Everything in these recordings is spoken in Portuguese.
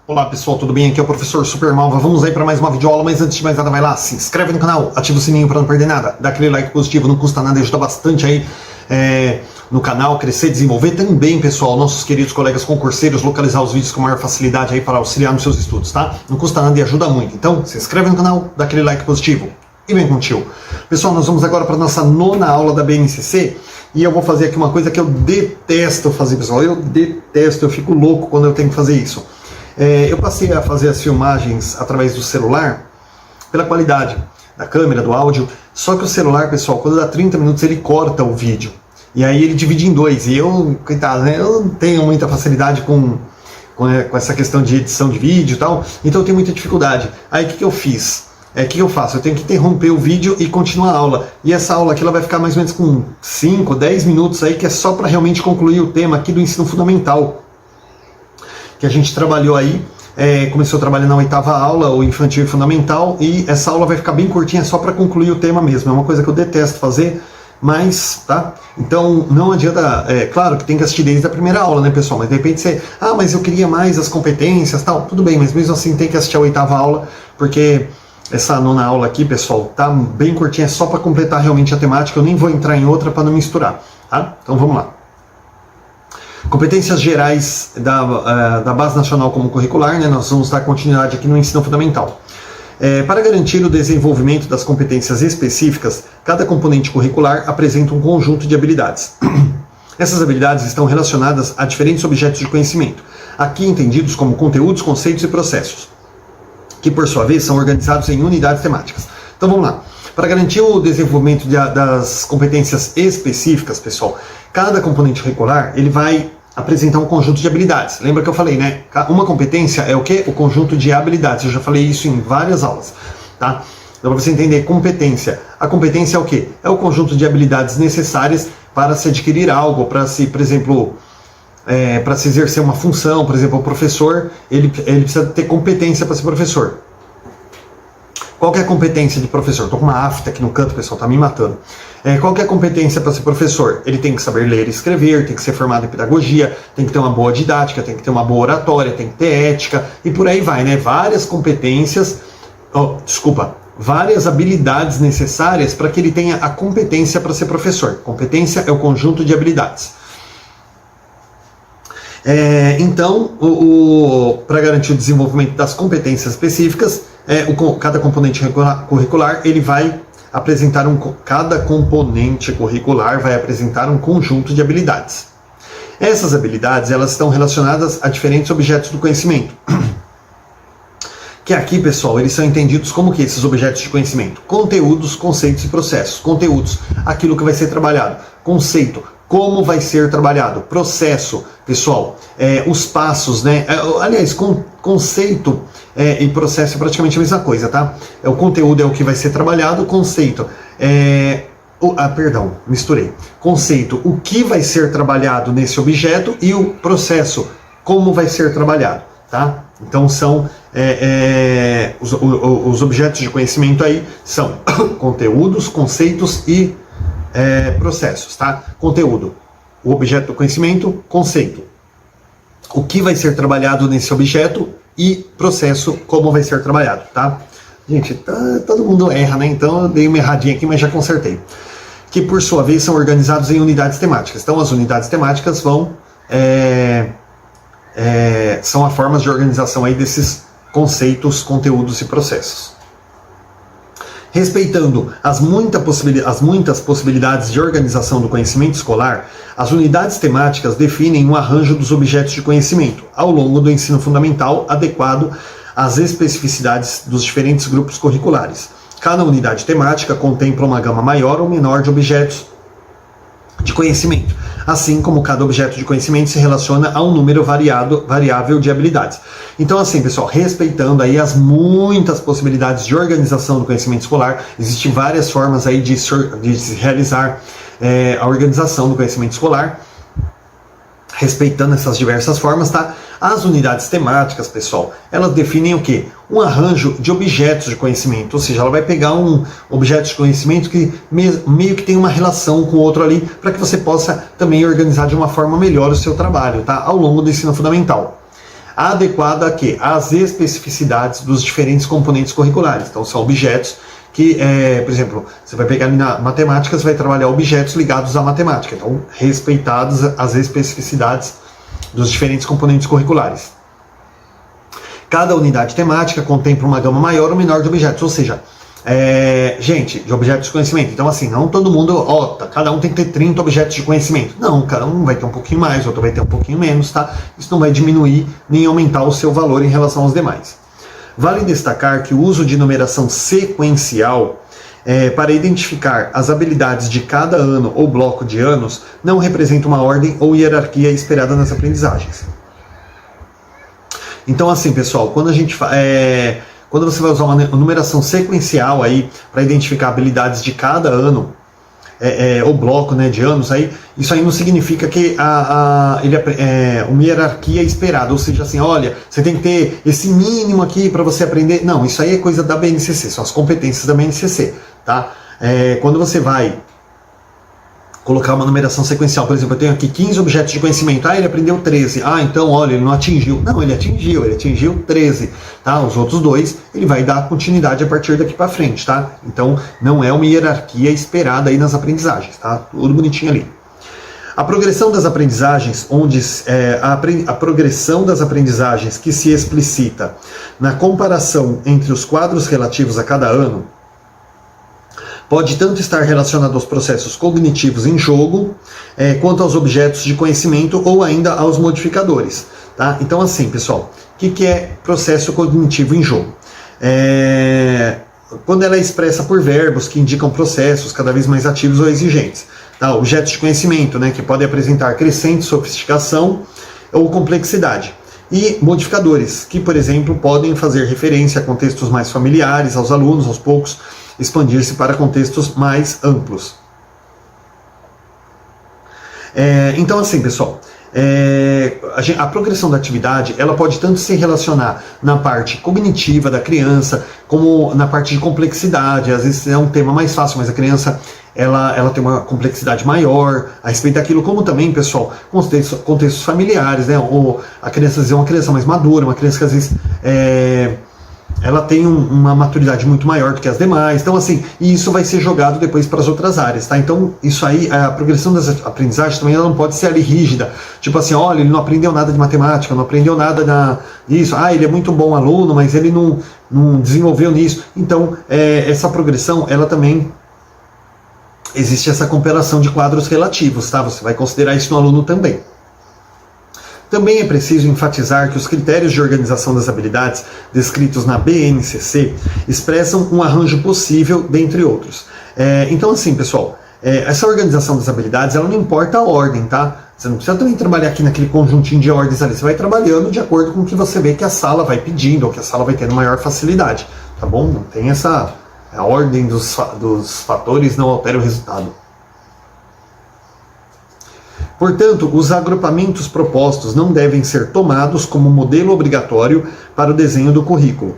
Olá pessoal, tudo bem? Aqui é o professor Supermalva. Vamos aí para mais uma videoaula, mas antes de mais nada vai lá, se inscreve no canal, ativa o sininho para não perder nada, dá aquele like positivo, não custa nada, ajuda bastante aí no canal, crescer, desenvolver também, pessoal, nossos queridos colegas concurseiros, localizar os vídeos com maior facilidade aí para auxiliar nos seus estudos, tá? Não custa nada e ajuda muito. Então, se inscreve no canal, dá aquele like positivo e vem com o tio. Pessoal, nós vamos agora para nossa 9ª aula da BNCC e eu vou fazer aqui uma coisa que eu detesto fazer, pessoal. Eu detesto, eu fico louco quando eu tenho que fazer isso. Eu passei a fazer as filmagens através do celular, pela qualidade da câmera, do áudio, só que o celular, pessoal, quando dá 30 minutos ele corta o vídeo, e aí ele divide em dois, e eu, coitado, né, eu não tenho muita facilidade com essa questão de edição de vídeo e tal, então eu tenho muita dificuldade. Aí o que eu fiz? O que eu faço? Eu tenho que interromper o vídeo e continuar a aula, e essa aula aqui ela vai ficar mais ou menos com 5, 10 minutos aí, que é só para realmente concluir o tema aqui do ensino fundamental, que a gente trabalhou aí, começou a trabalhar na 8ª aula, o infantil e fundamental, e essa aula vai ficar bem curtinha só para concluir o tema mesmo. É uma coisa que eu detesto fazer, mas, tá? Então não adianta, claro que tem que assistir desde a primeira aula, né, pessoal? Mas de repente você, mas eu queria mais as competências, tal, tudo bem, mas mesmo assim tem que assistir a 8ª aula, porque essa 9ª aula aqui, pessoal, tá bem curtinha, é só para completar realmente a temática, eu nem vou entrar em outra para não misturar, tá? Então vamos lá. Competências gerais da Base Nacional Comum Curricular, né? Nós vamos dar continuidade aqui no ensino fundamental. Para garantir o desenvolvimento das competências específicas, cada componente curricular apresenta um conjunto de habilidades. Essas habilidades estão relacionadas a diferentes objetos de conhecimento, aqui entendidos como conteúdos, conceitos e processos, que por sua vez são organizados em unidades temáticas. Então vamos lá. Para garantir o desenvolvimento das competências específicas, pessoal, cada componente curricular ele vai apresentar um conjunto de habilidades. Lembra que eu falei, né? Uma competência é o quê? O conjunto de habilidades. Eu já falei isso em várias aulas, tá? Então, para você entender competência, a competência é o quê? É o conjunto de habilidades necessárias para se adquirir algo, para se, por exemplo, para se exercer uma função. Por exemplo, o professor, ele precisa ter competência para ser professor. Qual que é a competência de professor? Estou com uma afta aqui no canto, pessoal, está me matando. Qual que é a competência para ser professor? Ele tem que saber ler e escrever, tem que ser formado em pedagogia, tem que ter uma boa didática, tem que ter uma boa oratória, tem que ter ética, e por aí vai, né? Várias competências, várias habilidades necessárias para que ele tenha a competência para ser professor. Competência é o conjunto de habilidades. Então, para garantir o desenvolvimento das competências específicas, cada componente curricular ele vai apresentar cada componente curricular vai apresentar um conjunto de habilidades. Essas habilidades elas estão relacionadas a diferentes objetos do conhecimento. Que aqui, pessoal, eles são entendidos como que esses objetos de conhecimento? Conteúdos, conceitos e processos. Conteúdos, aquilo que vai ser trabalhado. Conceito, como vai ser trabalhado. Processo, pessoal, os passos, né? Aliás, conceito e processo é praticamente a mesma coisa, tá? O conteúdo é o que vai ser trabalhado, o conceito misturei. Conceito, o que vai ser trabalhado nesse objeto, e o processo, como vai ser trabalhado, tá? Então são os objetos de conhecimento aí são conteúdos, conceitos e processos, tá? Conteúdo, o objeto do conhecimento, conceito, o que vai ser trabalhado nesse objeto e processo, como vai ser trabalhado, tá? Gente, todo mundo erra, né? Então eu dei uma erradinha aqui, mas já consertei. Que por sua vez são organizados em unidades temáticas. Então as unidades temáticas são as formas de organização aí desses conceitos, conteúdos e processos. Respeitando as muitas possibilidades de organização do conhecimento escolar, as unidades temáticas definem um arranjo dos objetos de conhecimento ao longo do ensino fundamental adequado às especificidades dos diferentes grupos curriculares. Cada unidade temática contempla uma gama maior ou menor de objetos de conhecimento, assim como cada objeto de conhecimento se relaciona a um número variável de habilidades. Então, assim, pessoal, respeitando aí as muitas possibilidades de organização do conhecimento escolar, existem várias formas aí de se realizar a organização do conhecimento escolar, respeitando essas diversas formas, tá? As unidades temáticas, pessoal, elas definem o quê? Um arranjo de objetos de conhecimento, ou seja, ela vai pegar um objeto de conhecimento que meio que tem uma relação com o outro ali, para que você possa também organizar de uma forma melhor o seu trabalho, tá? Ao longo do ensino fundamental. adequada a quê? Às especificidades dos diferentes componentes curriculares. Então são objetos que, por exemplo, você vai pegar ali na matemática, você vai trabalhar objetos ligados à matemática, então respeitados as especificidades dos diferentes componentes curriculares. Cada unidade temática contempla uma gama maior ou menor de objetos, ou seja, gente, de objetos de conhecimento. Então assim, não todo mundo, cada um tem que ter 30 objetos de conhecimento. Não, cada um vai ter um pouquinho mais, outro vai ter um pouquinho menos, tá? Isso não vai diminuir nem aumentar o seu valor em relação aos demais. Vale destacar que o uso de numeração sequencial para identificar as habilidades de cada ano ou bloco de anos não representa uma ordem ou hierarquia esperada nas aprendizagens. Então assim, pessoal, quando você vai usar uma numeração sequencial aí para identificar habilidades de cada ano ou bloco, né, de anos, isso aí não significa que uma hierarquia esperada, ou seja, assim, olha, você tem que ter esse mínimo aqui para você aprender. Não, isso aí é coisa da BNCC, são as competências da BNCC, tá? Quando você vai colocar uma numeração sequencial, por exemplo, eu tenho aqui 15 objetos de conhecimento, ele aprendeu 13, então olha, ele não atingiu. Não, ele atingiu 13, tá? Os outros 2, ele vai dar continuidade a partir daqui para frente, tá? Então, não é uma hierarquia esperada aí nas aprendizagens, tá? Tudo bonitinho ali. A progressão das aprendizagens, a progressão das aprendizagens que se explicita na comparação entre os quadros relativos a cada ano, pode tanto estar relacionado aos processos cognitivos em jogo, quanto aos objetos de conhecimento ou ainda aos modificadores. Tá? Então assim, pessoal, o que é processo cognitivo em jogo? Quando ela é expressa por verbos que indicam processos cada vez mais ativos ou exigentes. Tá? Objetos de conhecimento, né, que podem apresentar crescente sofisticação ou complexidade. E modificadores, que, por exemplo, podem fazer referência a contextos mais familiares aos alunos, aos poucos, expandir-se para contextos mais amplos. Então assim, pessoal, a progressão da atividade, ela pode tanto se relacionar na parte cognitiva da criança, como na parte de complexidade. Às vezes é um tema mais fácil, mas a criança ela tem uma complexidade maior a respeito daquilo, como também, pessoal, contextos familiares, né? Ou a criança, às vezes, é uma criança mais madura, uma criança que às vezes ela tem uma maturidade muito maior do que as demais. Então assim, e isso vai ser jogado depois para as outras áreas, tá? Então isso aí, a progressão das aprendizagens também, ela não pode ser ali rígida, tipo assim, olha, ele não aprendeu nada de matemática, não aprendeu nada disso, ele é muito bom aluno, mas ele não desenvolveu nisso. Então essa progressão, ela também existe essa comparação de quadros relativos, tá? Você vai considerar isso no aluno também. Também é preciso enfatizar que os critérios de organização das habilidades descritos na BNCC expressam um arranjo possível, dentre outros. Então assim, pessoal, essa organização das habilidades, ela não importa a ordem, tá? Você não precisa também trabalhar aqui naquele conjuntinho de ordens ali, você vai trabalhando de acordo com o que você vê que a sala vai pedindo, ou que a sala vai tendo maior facilidade, tá bom? Não tem a ordem dos fatores não altera o resultado. Portanto, os agrupamentos propostos não devem ser tomados como modelo obrigatório para o desenho do currículo.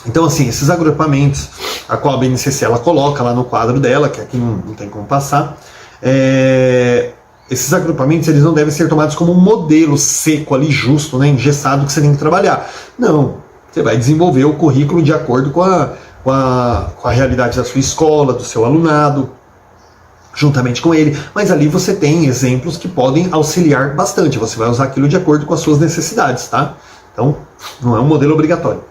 Então, assim, esses agrupamentos, a qual a BNCC ela coloca lá no quadro dela, que aqui não tem como passar, esses agrupamentos, eles não devem ser tomados como um modelo seco ali, justo, né, engessado, que você tem que trabalhar. Não, você vai desenvolver o currículo de acordo com a realidade da sua escola, do seu alunado, juntamente com ele, mas ali você tem exemplos que podem auxiliar bastante, você vai usar aquilo de acordo com as suas necessidades, tá? Então, não é um modelo obrigatório.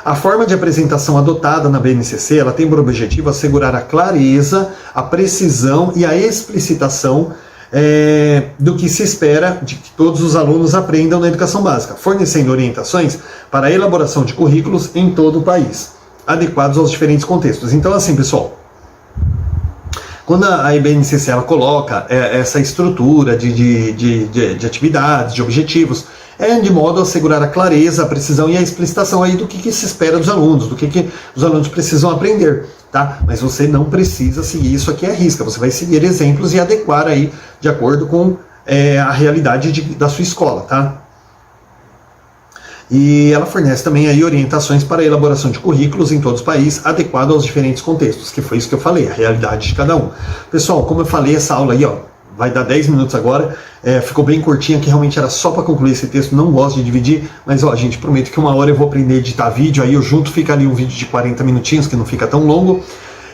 A forma de apresentação adotada na BNCC, ela tem por objetivo assegurar a clareza, a precisão e a explicitação do que se espera de que todos os alunos aprendam na educação básica, fornecendo orientações para a elaboração de currículos em todo o país, adequados aos diferentes contextos. Então, assim, pessoal, quando a BNCC ela coloca essa estrutura de atividades, de objetivos, de modo a assegurar a clareza, a precisão e a explicitação aí do que se espera dos alunos, do que os alunos precisam aprender, tá? Mas você não precisa seguir isso aqui à risca, você vai seguir exemplos e adequar aí de acordo com a realidade da sua escola, tá? E ela fornece também aí orientações para a elaboração de currículos em todos os países, adequado aos diferentes contextos, que foi isso que eu falei, a realidade de cada um. Pessoal, como eu falei, essa aula aí, vai dar 10 minutos agora. Ficou bem curtinho, que realmente era só para concluir esse texto, não gosto de dividir, mas ó, gente, prometo que uma hora eu vou aprender a editar vídeo, aí eu junto, fica ali um vídeo de 40 minutinhos, que não fica tão longo.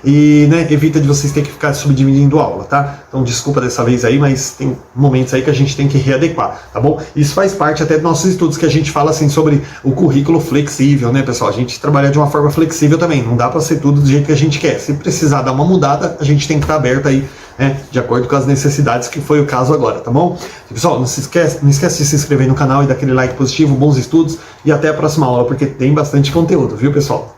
E, né, evita de vocês terem que ficar subdividindo aula, tá? Então desculpa dessa vez aí, mas tem momentos aí que a gente tem que readequar, tá bom? Isso faz parte até dos nossos estudos, que a gente fala assim sobre o currículo flexível, né, pessoal? A gente trabalha de uma forma flexível também, não dá para ser tudo do jeito que a gente quer. Se precisar dar uma mudada, a gente tem que estar aberto aí, né, de acordo com as necessidades, que foi o caso agora, tá bom? Pessoal, não esquece de se inscrever no canal e dar aquele like positivo, bons estudos, e até a próxima aula, porque tem bastante conteúdo, viu, pessoal?